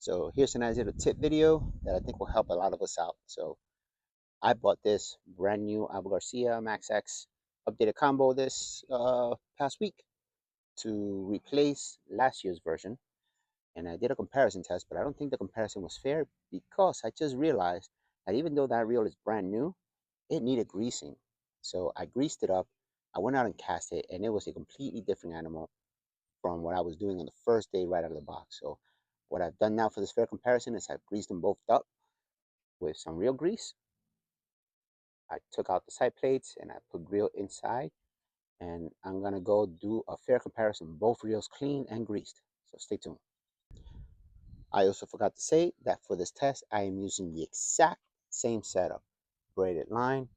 So here's a nice little tip video that I think will help a lot of us out. So I bought this brand new Abu Garcia Max X updated combo this past week to replace last year's version. And I did a comparison test, but I don't think the comparison was fair because I just realized that even though that reel is brand new, it needed greasing. So I greased it up. I went out and cast it, and it was a completely different animal from what I was doing on the first day right out of the box. So what I've done now for this fair comparison is I've greased them both up with some real grease. I took out the side plates and I put grill inside, and I'm gonna go do a fair comparison, both reels clean and greased. So stay tuned. I also forgot to say that for this test, I am using the exact same setup, braided line,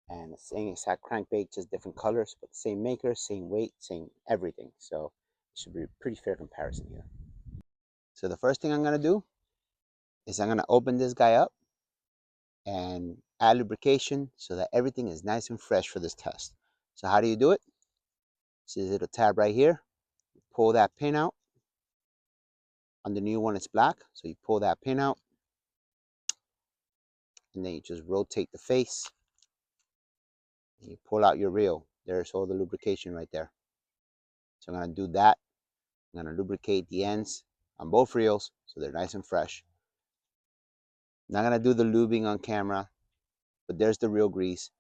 and the same exact crankbait, just different colors, but the same maker, same weight, same everything. So it should be a pretty fair comparison here. So the first thing I'm gonna do is I'm gonna open this guy up and add lubrication so that everything is nice and fresh for this test. So how do you do it? See this little tab right here? You pull that pin out. On the new one, it's black. So you pull that pin out and then you just rotate the face and you pull out your reel. There's all the lubrication right there. So I'm gonna do that. I'm gonna lubricate the ends on both reels so they're nice and fresh. Not gonna do the lubing on camera, but there's the real grease.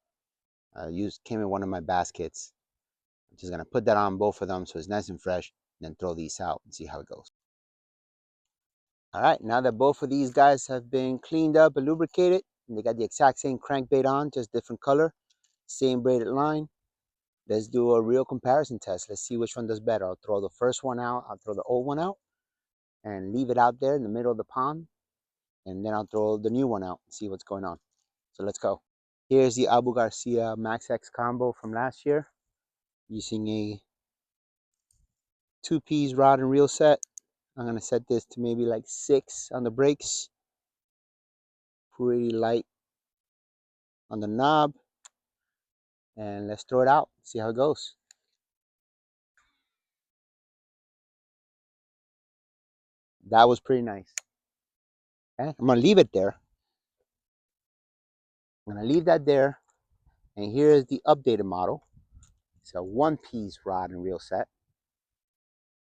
Came in one of my baskets. I'm just gonna put that on both of them so it's nice and fresh, and then throw these out and see how it goes. All right, now that both of these guys have been cleaned up and lubricated, and they got the exact same crankbait on, just different color, same braided line, let's do a real comparison test. Let's see which one does better. I'll throw the first one out, I'll throw the old one out, and leave it out there in the middle of the pond, and then I'll throw the new one out and see what's going on. So let's go. Here's the Abu Garcia Max X combo from last year, using a 2-piece rod and reel set. I'm gonna set this to maybe like 6 on the brakes. Pretty light on the knob. And let's throw it out, see how it goes. That was pretty nice. Okay, I'm gonna leave it there. I'm gonna leave that there. And here is the updated model. It's a 1-piece rod and reel set.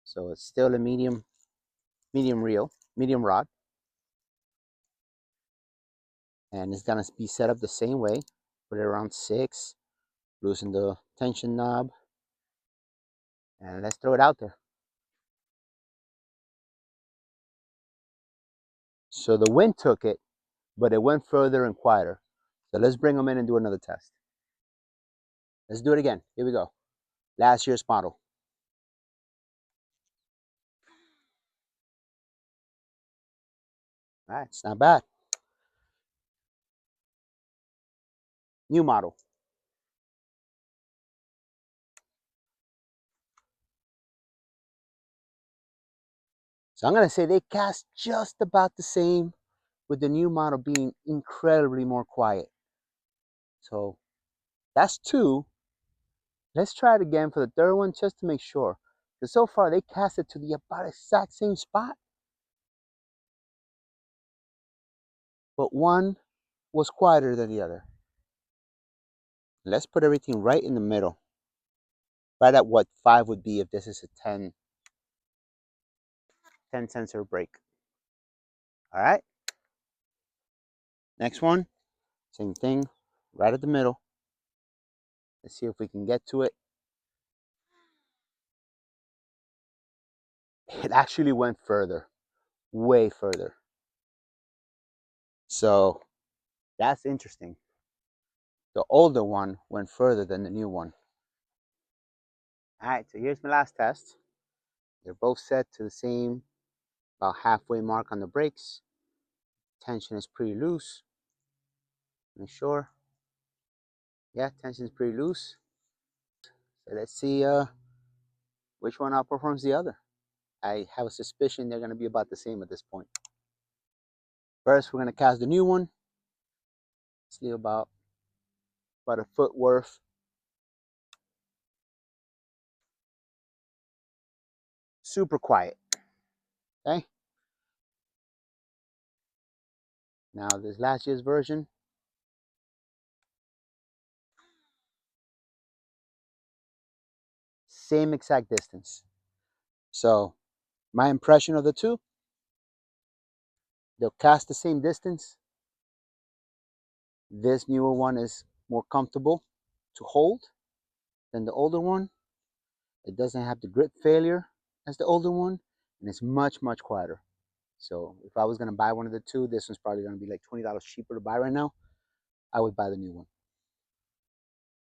So it's still a medium reel, medium rod. And it's gonna be set up the same way. Put it around 6, loosen the tension knob, and let's throw it out there. So the wind took it, but it went further and quieter. So let's bring them in and do another test. Let's do it again. Here we go. Last year's model. All right, it's not bad. New model. So I'm going to say they cast just about the same, with the new model being incredibly more quiet. So that's 2. Let's try it again for the third one just to make sure. Because so far they cast it to the about exact same spot. But one was quieter than the other. Let's put everything right in the middle. Right at what 5 would be if this is a 10 sensor brake. All right. Next one, same thing, right at the middle. Let's see if we can get to it. It actually went further, way further. So that's interesting. The older one went further than the new one. All right, so here's my last test. They're both set to the same, about halfway mark on the brakes. Tension is pretty loose. Make sure. Yeah, tension is pretty loose. So let's see which one outperforms the other. I have a suspicion they're going to be about the same at this point. First, we're going to cast the new one. See about a foot worth. Super quiet. Okay. Now this last year's version, same exact distance. So my impression of the two, they'll cast the same distance. This newer one is more comfortable to hold than the older one. It doesn't have the grip failure as the older one, and it's much quieter. So if I was gonna buy one of the two, this one's probably gonna be like $20 cheaper to buy right now. I would buy the new one.